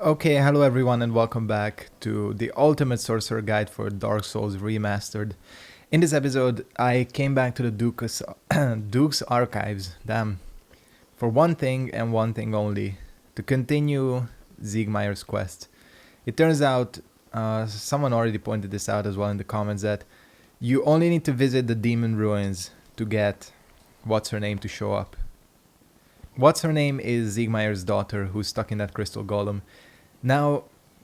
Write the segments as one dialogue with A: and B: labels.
A: Okay, hello everyone and welcome back to the ultimate sorcerer guide for Dark Souls Remastered. In this episode, I came back to the Duke's Archives, damn, for one thing and one thing only, to continue Siegmeyer's quest. It turns out, someone already pointed this out as well in the comments, that you only need to visit the demon ruins to get what's-her-name to show up. What's-her-name is Siegmeyer's daughter, who's stuck in that crystal golem. Now,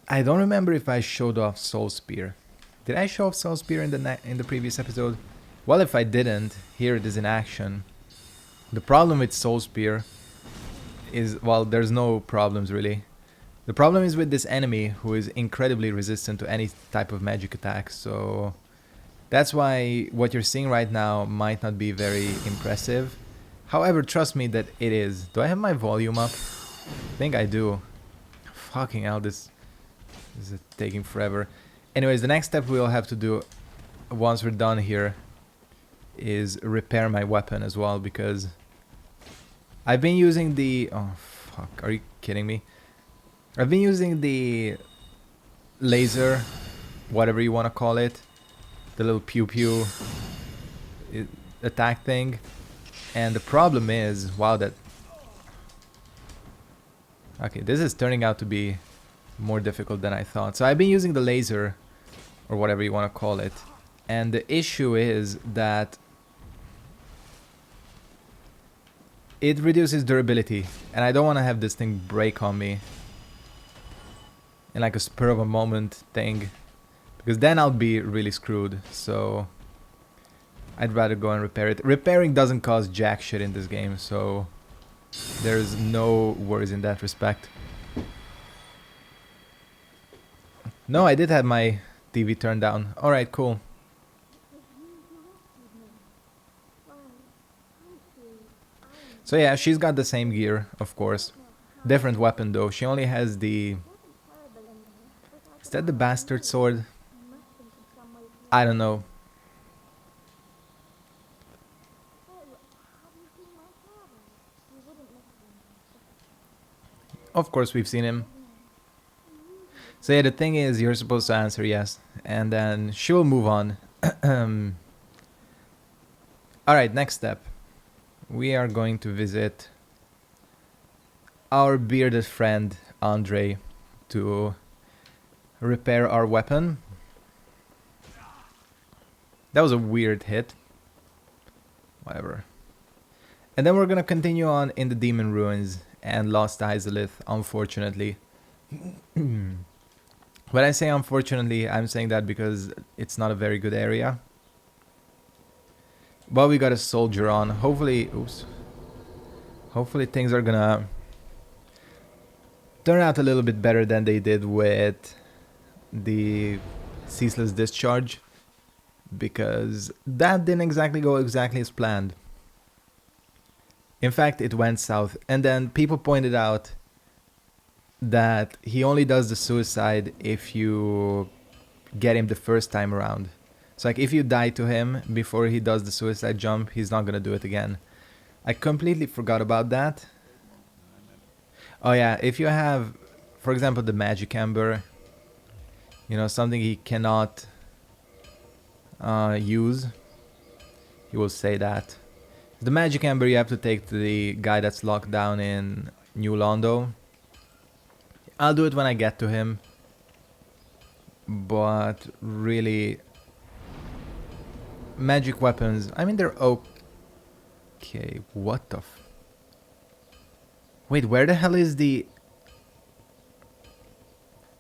A: I don't remember if I showed off Soul Spear. Did I show off Soul Spear in the previous episode? Well, if I didn't, here it is in action. The problem with Soul Spear is, well, there's no problems really. The problem is with this enemy who is incredibly resistant to any type of magic attack, so that's why what you're seeing right now might not be very impressive. However, trust me that it is. Do I have my volume up? I think I do. Fucking hell, this is taking forever. Anyways, the next step we'll have to do once we're done here is repair my weapon as well, because I've been using the... Oh, fuck. Are you kidding me? I've been using the laser, whatever you want to call it. The little pew-pew attack thing. And the problem is, wow, that... Okay, this is turning out to be more difficult than I thought. So I've been using the laser, or whatever you want to call it. And the issue is that it reduces durability. And I don't want to have this thing break on me in like a spur of a moment thing, because then I'll be really screwed. So I'd rather go and repair it. Repairing doesn't cost jack shit in this game, so there's no worries in that respect. No, I did have my TV turned down. Alright, cool. So yeah, she's got the same gear, of course. Different weapon though. She only has the... Is that the bastard sword? I don't know. Of course we've seen him. So yeah, the thing is, you're supposed to answer yes, and then she will move on. Alright, next step. We are going to visit our bearded friend, Andre, to repair our weapon. That was a weird hit. Whatever. And then we're gonna continue on in the demon ruins and lost Izalith, unfortunately. When I say unfortunately, I'm saying that because it's not a very good area. But we got a soldier on. Hopefully, oops. Hopefully things are gonna turn out a little bit better than they did with the ceaseless discharge, because that didn't exactly go exactly as planned. In fact, it went south, and then people pointed out that he only does the suicide if you get him the first time around. So like if you die to him before he does the suicide jump, he's not gonna do it again. I completely forgot about that. Oh yeah, if you have, for example, the magic ember, you know, something he cannot use, he will say that. The magic ember you have to take to the guy that's locked down in New Londo. I'll do it when I get to him. But really, magic weapons, I mean, they're okay. What the f... Wait, where the hell is the...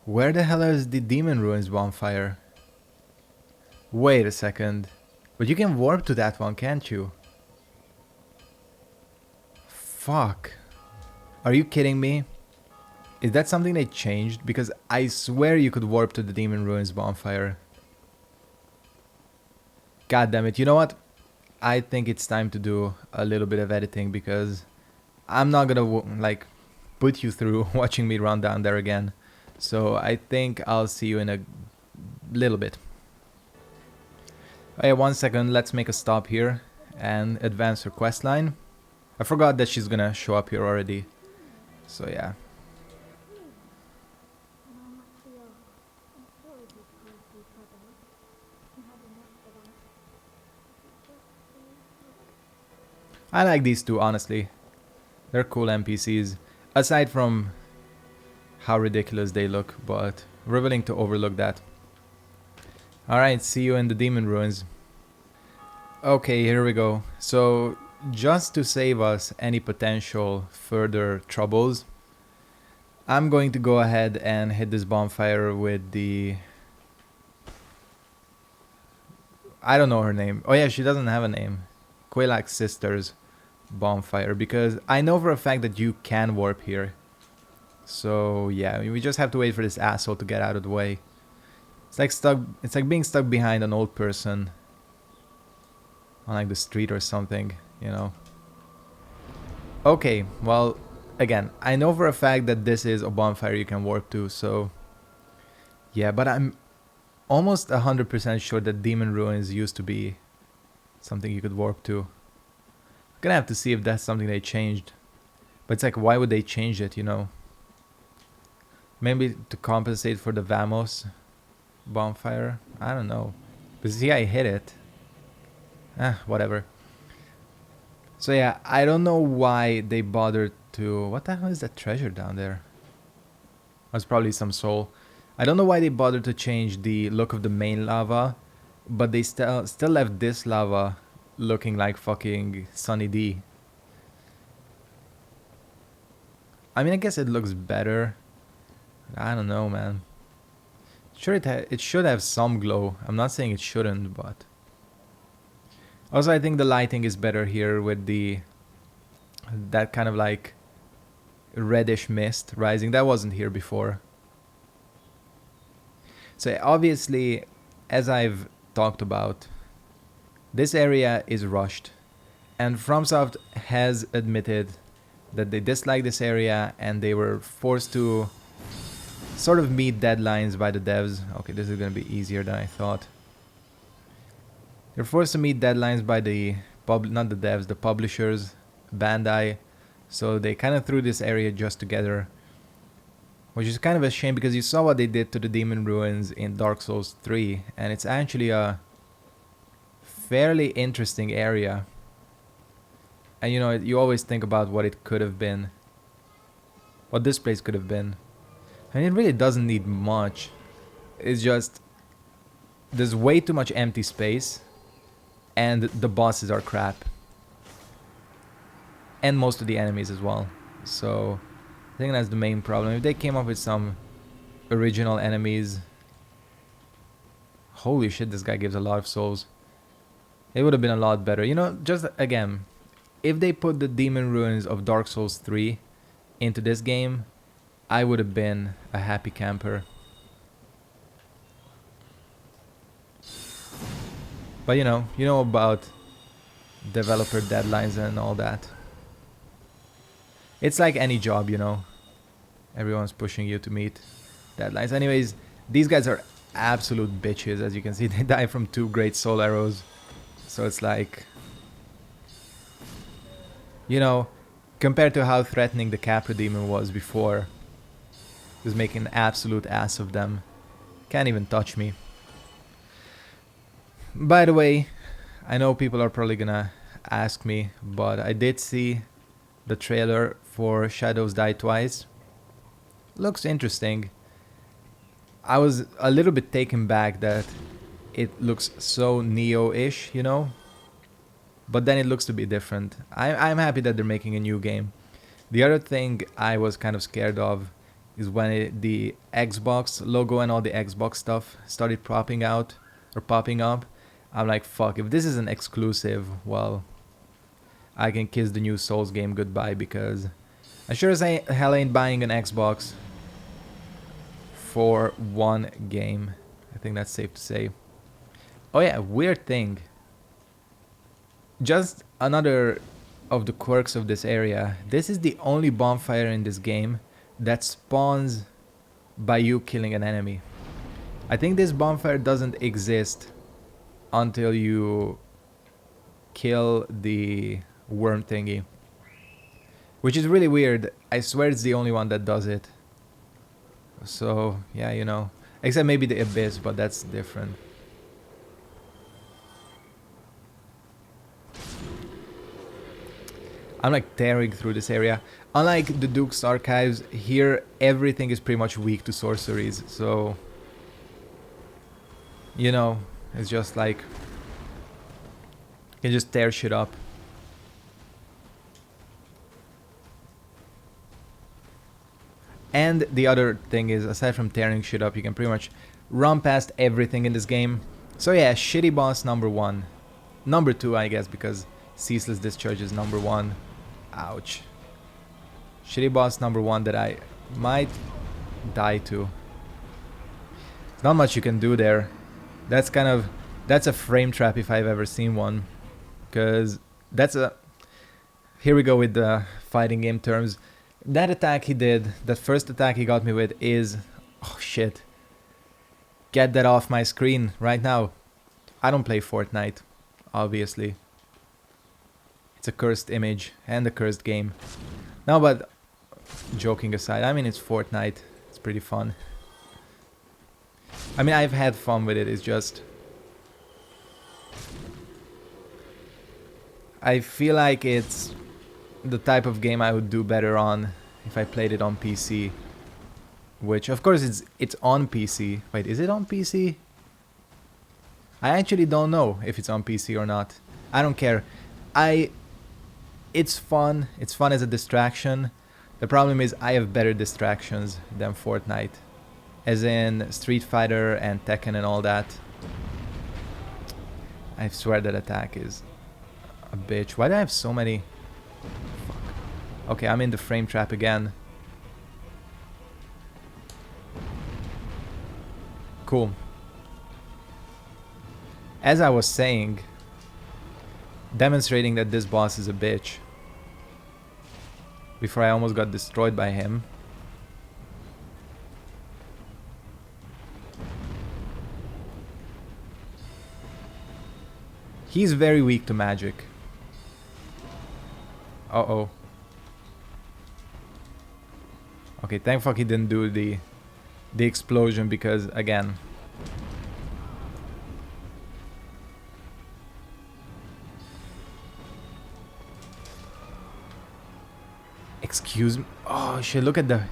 A: Where the hell is the Demon Ruins bonfire? Wait a second. But you can warp to that one, can't you? Fuck. Are you kidding me? Is that something they changed? Because I swear you could warp to the Demon Ruins bonfire. God damn it. You know what? I think it's time to do a little bit of editing, because I'm not gonna like put you through watching me run down there again. So I think I'll see you in a little bit. Oh yeah, 1 second. Let's make a stop here and advance her questline. I forgot that she's gonna show up here already. So yeah. I like these two, honestly. They're cool NPCs. Aside from how ridiculous they look, but we're willing to overlook that. Alright, see you in the Demon Ruins. Okay, here we go. So, just to save us any potential further troubles, I'm going to go ahead and hit this bonfire with the... I don't know her name. Oh yeah, she doesn't have a name. Quelax Sisters bonfire, because I know for a fact that you can warp here. So yeah, we just have to wait for this asshole to get out of the way. It's like being stuck behind an old person on like the street or something, you know. Okay, well, again, I know for a fact that this is a bonfire you can warp to, so yeah, but I'm almost 100% sure that Demon Ruins used to be something you could warp to. I'm gonna have to see if that's something they changed. But it's like, why would they change it, you know? Maybe to compensate for the Vamos bonfire? I don't know. But see, I hit it. Whatever. So yeah, I don't know why they bothered to... What the hell is that treasure down there? That's probably some soul. I don't know why they bothered to change the look of the main lava, but they still left this lava looking like fucking Sunny D. I mean, I guess it looks better. I don't know, man. Sure, it should have some glow. I'm not saying it shouldn't, but... Also, I think the lighting is better here with that kind of like reddish mist rising. That wasn't here before. So obviously, as I've talked about, this area is rushed. And FromSoft has admitted that they dislike this area and they were forced to sort of meet deadlines by the devs. Okay, this is going to be easier than I thought. They're forced to meet deadlines by not the devs, the publishers, Bandai. So they kind of threw this area just together, which is kind of a shame because you saw what they did to the Demon Ruins in Dark Souls 3, and it's actually a fairly interesting area. And you know, you always think about what it could have been, what this place could have been. And it really doesn't need much. It's just there's way too much empty space, and the bosses are crap. And most of the enemies as well. So I think that's the main problem. If they came up with some original enemies... Holy shit, this guy gives a lot of souls. It would have been a lot better. You know, just again, if they put the Demon Ruins of Dark Souls 3 into this game, I would have been a happy camper. But you know about developer deadlines and all that. It's like any job, you know. Everyone's pushing you to meet deadlines. Anyways, these guys are absolute bitches. As you can see, they die from 2 great soul arrows. So it's like... You know, compared to how threatening the Capra Demon was before, just making an absolute ass of them. Can't even touch me. By the way, I know people are probably gonna ask me, but I did see the trailer for Shadows Die Twice. Looks interesting. I was a little bit taken back that it looks so Neo-ish, you know? But then it looks to be different. I'm happy that they're making a new game. The other thing I was kind of scared of is when the Xbox logo and all the Xbox stuff started popping out or popping up. I'm like, fuck, if this is an exclusive, well, I can kiss the new Souls game goodbye, because I sure as hell ain't buying an Xbox for one game. I think that's safe to say. Oh yeah, weird thing. Just another of the quirks of this area. This is the only bonfire in this game that spawns by you killing an enemy. I think this bonfire doesn't exist until you kill the worm thingy, which is really weird. I swear it's the only one that does it. So yeah, you know, except maybe the Abyss, but that's different. I'm like tearing through this area. Unlike the Duke's Archives, here everything is pretty much weak to sorceries, so... You know, it's just like... You can just tear shit up. And the other thing is, aside from tearing shit up, you can pretty much run past everything in this game. So yeah, shitty boss number 1. Number 2, I guess, because Ceaseless Discharge is number 1. Ouch. Shitty boss number 1 that I might die to. There's not much you can do there. That's kind of... That's a frame trap if I've ever seen one. Because that's a... Here we go with the fighting game terms. That attack he did, that first attack he got me with is... Oh shit. Get that off my screen right now. I don't play Fortnite, obviously. It's a cursed image and a cursed game. No, but joking aside, I mean it's Fortnite. It's pretty fun. I mean I've had fun with it, it's just... I feel like it's the type of game I would do better on if I played it on PC. Which, of course, it's on PC. Wait, is it on PC? I actually don't know if it's on PC or not. I don't care. It's fun. It's fun as a distraction. The problem is I have better distractions than Fortnite. As in Street Fighter and Tekken and all that. I swear that attack is a bitch. Why do I have so many... Okay, I'm in the frame trap again. Cool. As I was saying, demonstrating that this boss is a bitch. Before I almost got destroyed by him. He's very weak to magic. Uh-oh. Okay, thank fuck he didn't do the explosion because, again... Excuse me. Oh shit, look at the...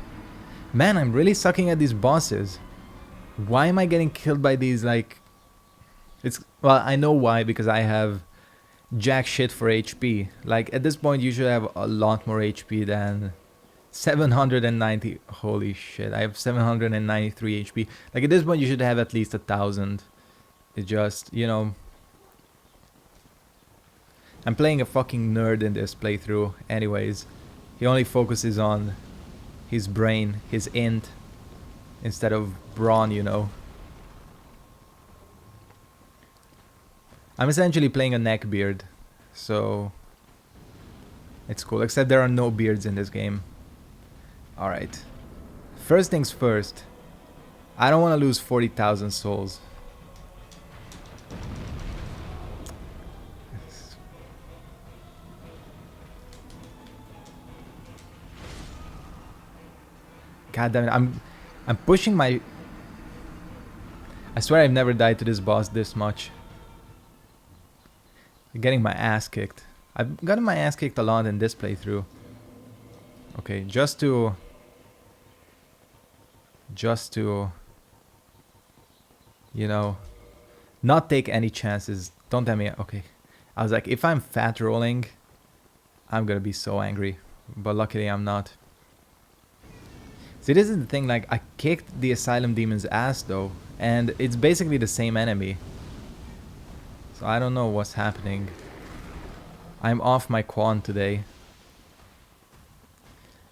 A: Man, I'm really sucking at these bosses. Why am I getting killed by these, like... It's... Well, I know why, because I have jack shit for HP. Like, at this point, you should have a lot more HP than... 790. Holy shit, I have 793 HP. Like, at this point, you should have at least 1,000. It just, you know... I'm playing a fucking nerd in this playthrough, anyways. He only focuses on his brain, his int, instead of brawn, you know. I'm essentially playing a neckbeard, so it's cool. Except there are no beards in this game. Alright. First things first. I don't want to lose 40,000 souls. God damn it, I'm pushing my... I swear I've never died to this boss this much. I'm getting my ass kicked. I've gotten my ass kicked a lot in this playthrough. Okay, just to... You know... Not take any chances. Don't tell me... Okay. I was like, if I'm fat rolling, I'm gonna be so angry. But luckily I'm not. See, this is the thing, like, I kicked the Asylum Demon's ass, though, and it's basically the same enemy. So I don't know what's happening. I'm off my quant today.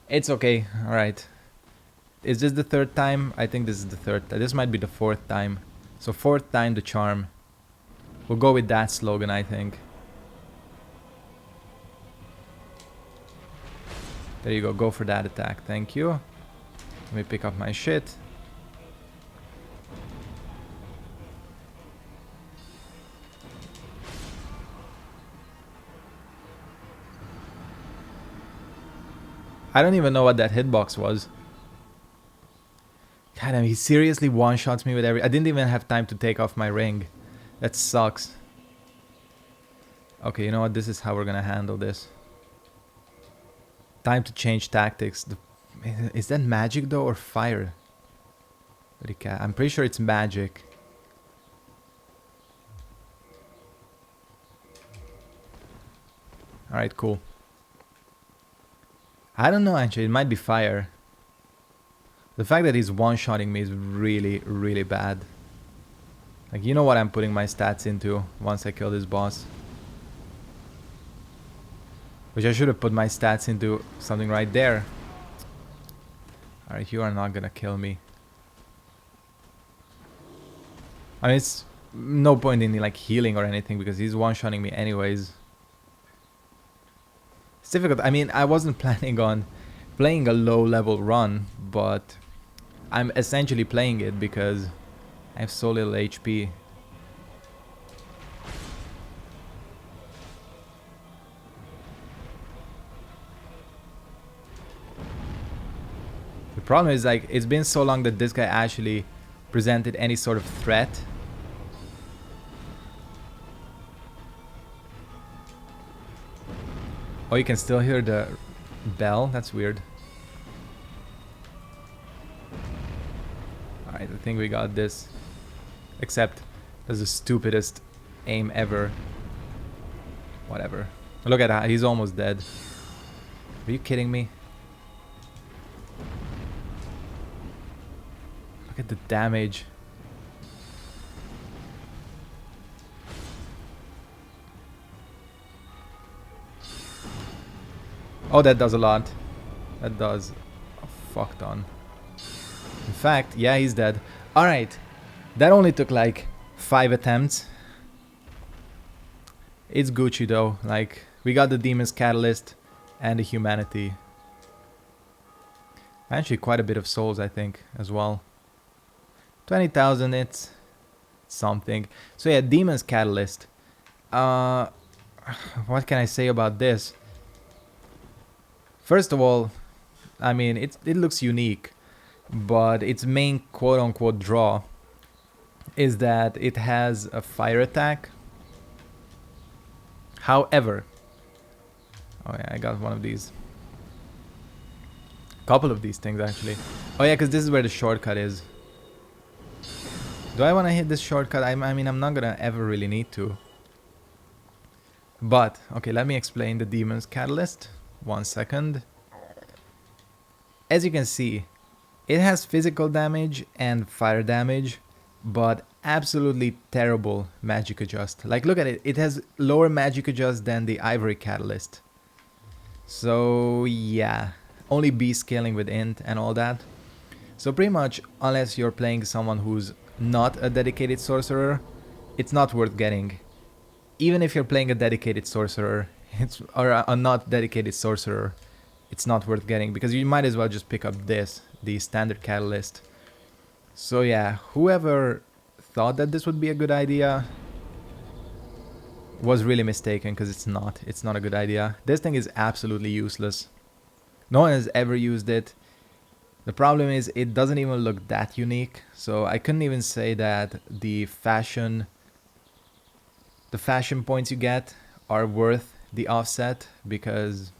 A: It's okay, alright. Is this the third time? I think this is the third time. This might be the fourth time. So fourth time the charm. We'll go with that slogan, I think. There you go for that attack, thank you. Let me pick up my shit. I don't even know what that hitbox was. God damn, he seriously one-shots me with every... I didn't even have time to take off my ring. That sucks. Okay, you know what? This is how we're gonna handle this. Time to change tactics. Is that magic though or fire? I'm pretty sure it's magic. Alright, cool. I don't know actually, it might be fire. The fact that he's one-shotting me is really, really bad. Like, you know what I'm putting my stats into once I kill this boss. Which I should have put my stats into something right there. Alright, you are not gonna kill me. I mean, it's no point in like healing or anything because he's one-shotting me anyways. It's difficult. I mean, I wasn't planning on playing a low-level run, but I'm essentially playing it because I have so little HP. The problem is, like, it's been so long that this guy actually presented any sort of threat. Oh, you can still hear the bell? That's weird. Alright, I think we got this. Except, that's the stupidest aim ever. Whatever. Look at that, he's almost dead. Are you kidding me? Look at the damage. Oh, that does a lot. That does a fuck ton. In fact, yeah, he's dead. Alright. That only took like 5 attempts. It's Gucci though. Like, we got the Demon's Catalyst and the Humanity. Actually, quite a bit of souls, I think, as well. 20,000, it's something. So yeah, Demon's Catalyst. What can I say about this? First of all, I mean, it looks unique, but its main quote-unquote draw is that it has a fire attack. However, oh yeah, I got one of these. Couple of these things actually. Oh yeah, because this is where the shortcut is. Do I want to hit this shortcut? I mean, I'm not gonna ever really need to. But, okay, let me explain the Demon's Catalyst. 1 second. As you can see, it has physical damage and fire damage, but absolutely terrible magic adjust. Like, look at it. It has lower magic adjust than the Ivory Catalyst. So, yeah. Only B scaling with int and all that. So pretty much, unless you're playing someone who's not a dedicated sorcerer, it's not worth getting. Even if you're playing a dedicated sorcerer, or a not dedicated sorcerer, it's not worth getting because you might as well just pick up this, the standard catalyst. So yeah, whoever thought that this would be a good idea was really mistaken because it's not a good idea. This thing is absolutely useless. No one has ever used it. The problem is it doesn't even look that unique, so I couldn't even say that the fashion points you get are worth the offset because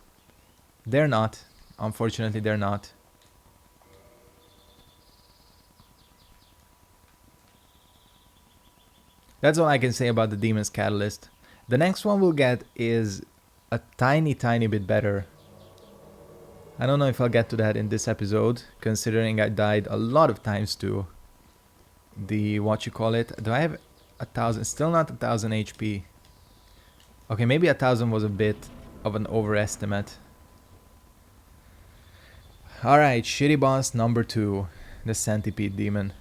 A: they're not. Unfortunately, they're not. That's all I can say about the Demon's Catalyst. The next one we'll get is a tiny bit better. I don't know if I'll get to that in this episode, considering I died a lot of times to the, what you call it. Do I have 1,000? Still not 1,000 HP. Okay, maybe 1,000 was a bit of an overestimate. Alright, shitty boss number 2, the Centipede Demon.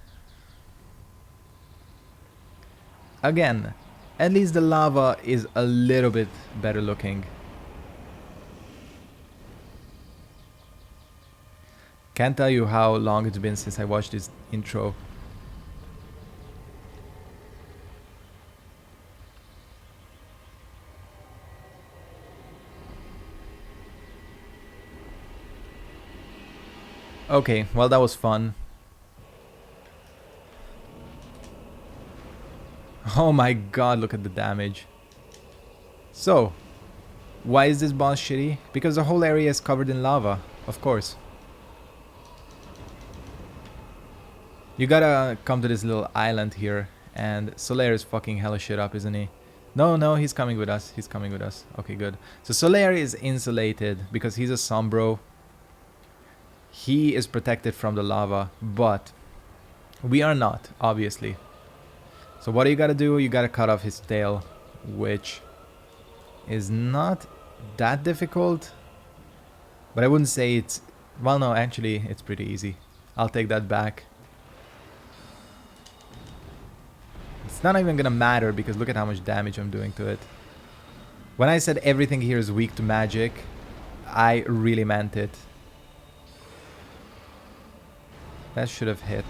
A: Again, at least the lava is a little bit better looking. Can't tell you how long it's been since I watched this intro. Okay, well that was fun. Oh my god, look at the damage. So, Why is this boss shitty? Because the whole area is covered in lava, of course. You gotta come to this little island here, and Solaire is fucking hella shit up, isn't he? No, he's coming with us. He's coming with us. Okay, good. So Solaire is insulated because he's a Sombro. He is protected from the lava, but we are not, obviously. So what do you gotta do? You gotta cut off his tail, which is not that difficult, but I wouldn't say it's... Well, no, actually, it's pretty easy. I'll take that back. It's not even gonna matter because look at how much damage I'm doing to it. When I said everything here is weak to magic, I really meant it. That should have hit.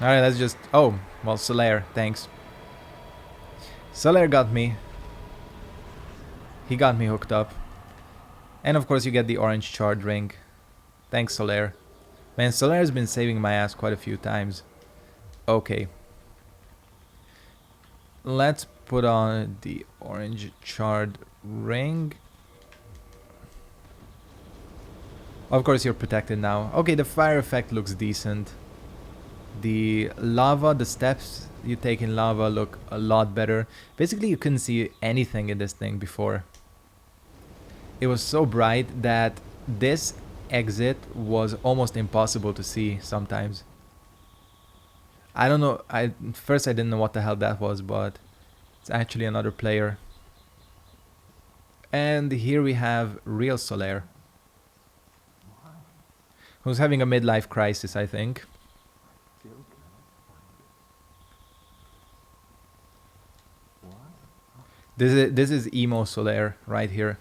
A: Alright, let's just... Oh, well, Solaire, thanks. Solaire got me. He got me hooked up. And of course you get the orange charred ring. Thanks, Solaire. Man, Solaire's been saving my ass quite a few times. Okay. Let's put on the orange charred ring. Of course you're protected now. Okay, the fire effect looks decent. The lava, the steps you take in lava look a lot better. Basically you couldn't see anything in this thing before. It was so bright that this exit was almost impossible to see sometimes. I don't know, first I didn't know what the hell that was, but it's actually another player. And here we have real Solaire, who's having a midlife crisis, I think. This is emo Solaire right here.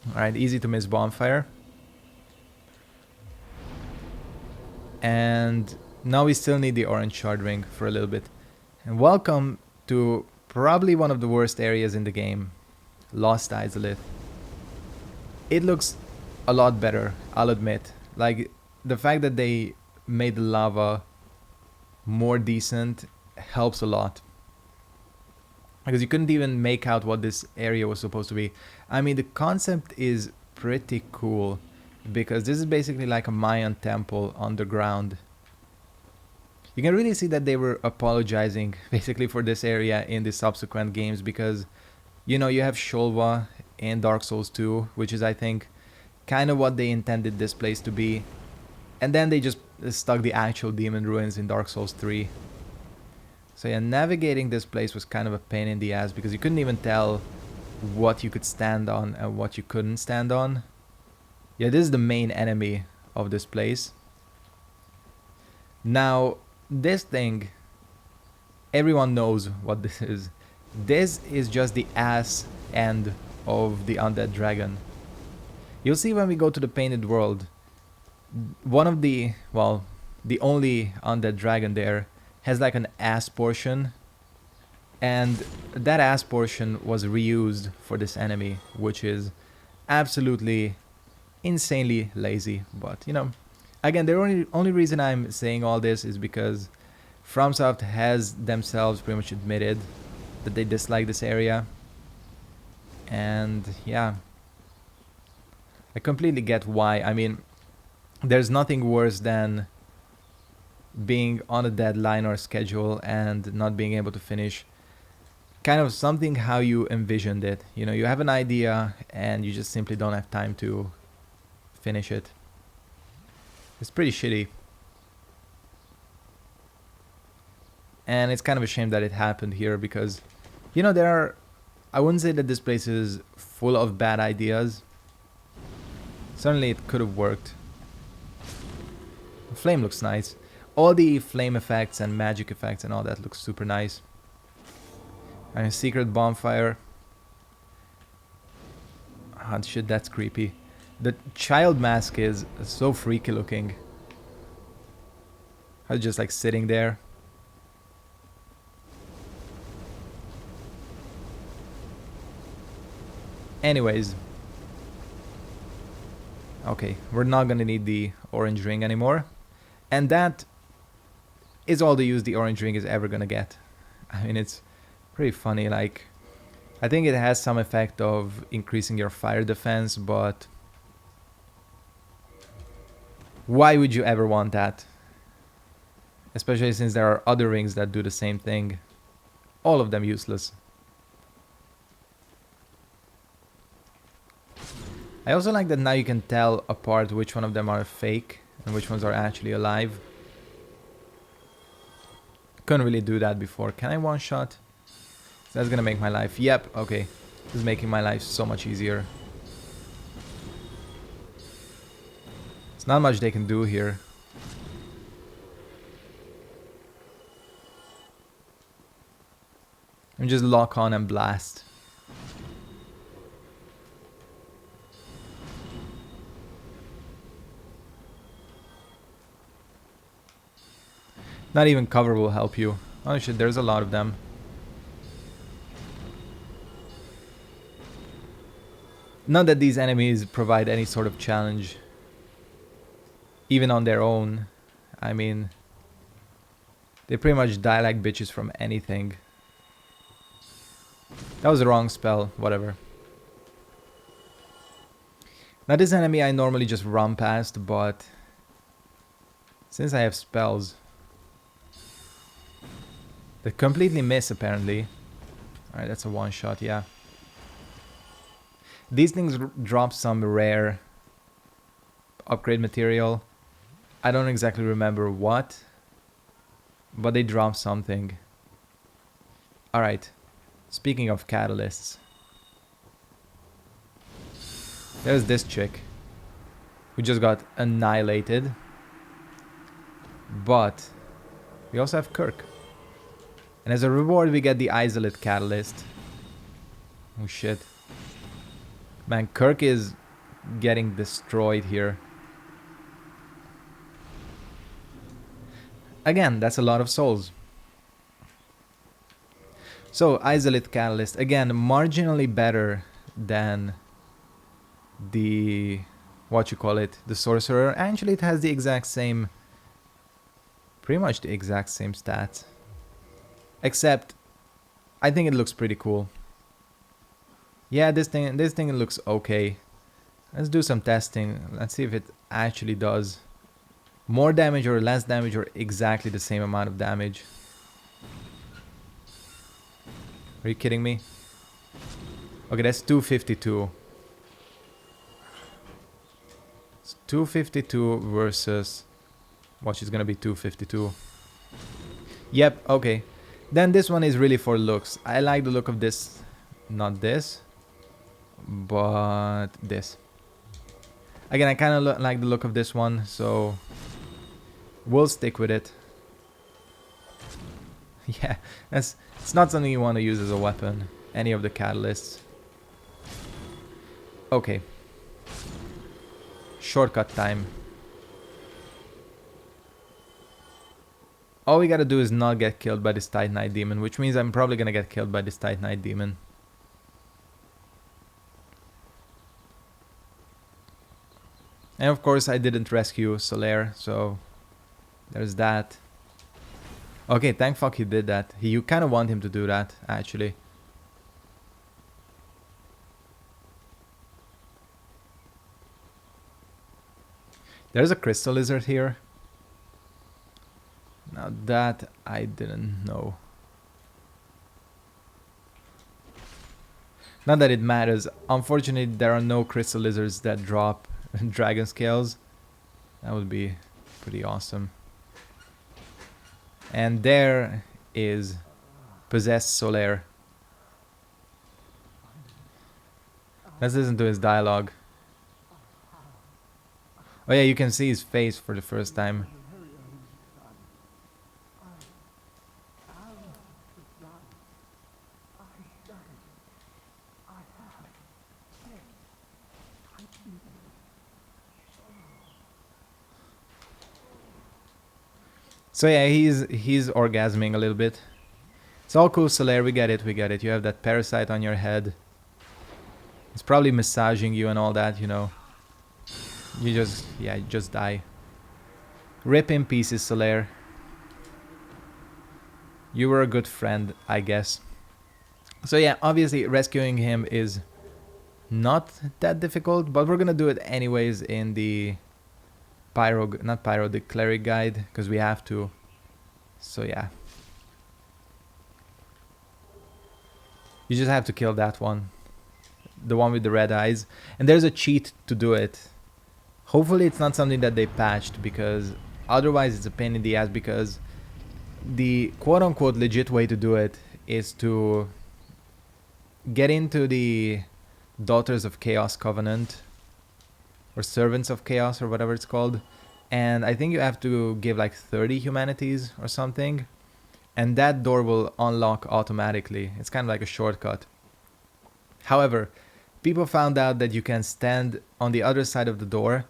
A: Alright, easy to miss bonfire. And now we still need the orange shard ring for a little bit. And welcome to probably one of the worst areas in the game, Lost Izalith. It looks a lot better, I'll admit. Like, the fact that they made the lava more decent helps a lot. Because you couldn't even make out what this area was supposed to be. I mean, the concept is pretty cool. Because this is basically like a Mayan temple underground. You can really see that they were apologizing basically for this area in the subsequent games. Because, you know, you have Sholva in Dark Souls 2. Which is, I think, kind of what they intended this place to be. And then they just stuck the actual demon ruins in Dark Souls 3. So yeah, navigating this place was kind of a pain in the ass because you couldn't even tell what you could stand on and what you couldn't stand on. Yeah, this is the main enemy of this place. Now, this thing, everyone knows what this is. This is just the ass end of the undead dragon. You'll see when we go to the painted world, one of the, well, the only undead dragon there has like an ass portion, and that ass portion was reused for this enemy, which is absolutely insanely lazy. But you know, again, the only reason I'm saying all this is because FromSoft has themselves pretty much admitted that they dislike this area, and yeah, I completely get why. I mean, there's nothing worse than being on a deadline or a schedule and not being able to finish kind of something how you envisioned it. You know, you have an idea and you just simply don't have time to finish it. It's pretty shitty. And it's kind of a shame that it happened here because, you know, I wouldn't say that this place is full of bad ideas. Certainly it could have worked. The flame looks nice. All the flame effects and magic effects and all that looks super nice. And a secret bonfire. Oh shit, that's creepy. The child mask is so freaky looking. I was just like sitting there. Anyways. Okay, we're not gonna need the orange ring anymore. And that is all the use the orange ring is ever gonna get. I mean, it's pretty funny. Like, I think it has some effect of increasing your fire defense, but why would you ever want that? Especially since there are other rings that do the same thing. All of them useless. I also like that now you can tell apart which one of them are fake and which ones are actually alive. Couldn't really do that before. Can I one shot? That's gonna make my life... Yep, okay. This is making my life so much easier. It's not much they can do here. And just lock on and blast. Not even cover will help you. Oh shit, there's a lot of them. Not that these enemies provide any sort of challenge. Even on their own. I mean, they pretty much die like bitches from anything. That was the wrong spell, whatever. Now this enemy I normally just run past, but since I have spells that completely miss apparently. Alright, that's a one shot, yeah. These things drop some rare upgrade material. I don't exactly remember what, but they drop something. Alright, speaking of catalysts. There's this chick who just got annihilated. But we also have Kirk. And as a reward we get the Izalith Catalyst. Oh shit. Man, Kirk is getting destroyed here. Again, that's a lot of souls. So, Izalith Catalyst, again, marginally better than the, what you call it, the Sorcerer. Actually, it has the exact same, pretty much the exact same stats. Except, I think it looks pretty cool. Yeah, this thing looks okay. Let's do some testing. Let's see if it actually does more damage or less damage or exactly the same amount of damage. Are you kidding me? Okay, that's 252. It's 252 versus... Watch, it's gonna be 252. Yep, okay. Then this one is really for looks. I like the look of this. Not this. But this. Again, I kind of like the look of this one, so... We'll stick with it. Yeah, it's not something you want to use as a weapon. Any of the catalysts. Okay. Shortcut time. All we gotta do is not get killed by this Titanite Demon, which means I'm probably gonna get killed by this Titanite Demon. And of course I didn't rescue Solaire, so there's that. Okay, thank fuck he did that. You kind of want him to do that, actually. There's a crystal lizard here. Now that I didn't know. Not that it matters. Unfortunately, there are no crystal lizards that drop dragon scales. That would be pretty awesome. And there is possessed Solaire. Let's listen to his dialogue. Oh yeah, you can see his face for the first time. So yeah, he's orgasming a little bit. It's all cool, Solaire, we get it, we get it. You have that parasite on your head. It's probably massaging you and all that, you know. You just, yeah, you just die. Rip in pieces, Solaire. You were a good friend, I guess. So yeah, obviously rescuing him is not that difficult, but we're gonna do it anyways in the the cleric guide, because we have to. So yeah. You just have to kill that one. The one with the red eyes. And there's a cheat to do it. Hopefully it's not something that they patched, because otherwise it's a pain in the ass, because the quote-unquote legit way to do it is to get into the Daughters of Chaos Covenant, or Servants of Chaos, or whatever it's called, and I think you have to give like 30 humanities or something, and that door will unlock automatically. It's kind of like a shortcut. However, people found out that you can stand on the other side of the door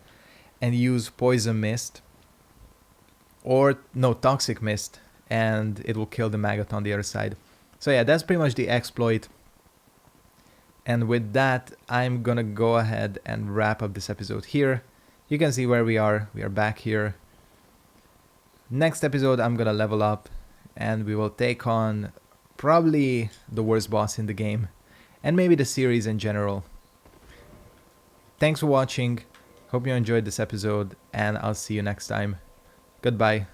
A: and use poison mist, or no, toxic mist, and it will kill the maggot on the other side. So yeah, that's pretty much the exploit. And with that, I'm gonna go ahead and wrap up this episode here. You can see where we are. We are back here. Next episode, I'm gonna level up, and we will take on probably the worst boss in the game, and maybe the series in general. Thanks for watching. Hope you enjoyed this episode, and I'll see you next time. Goodbye.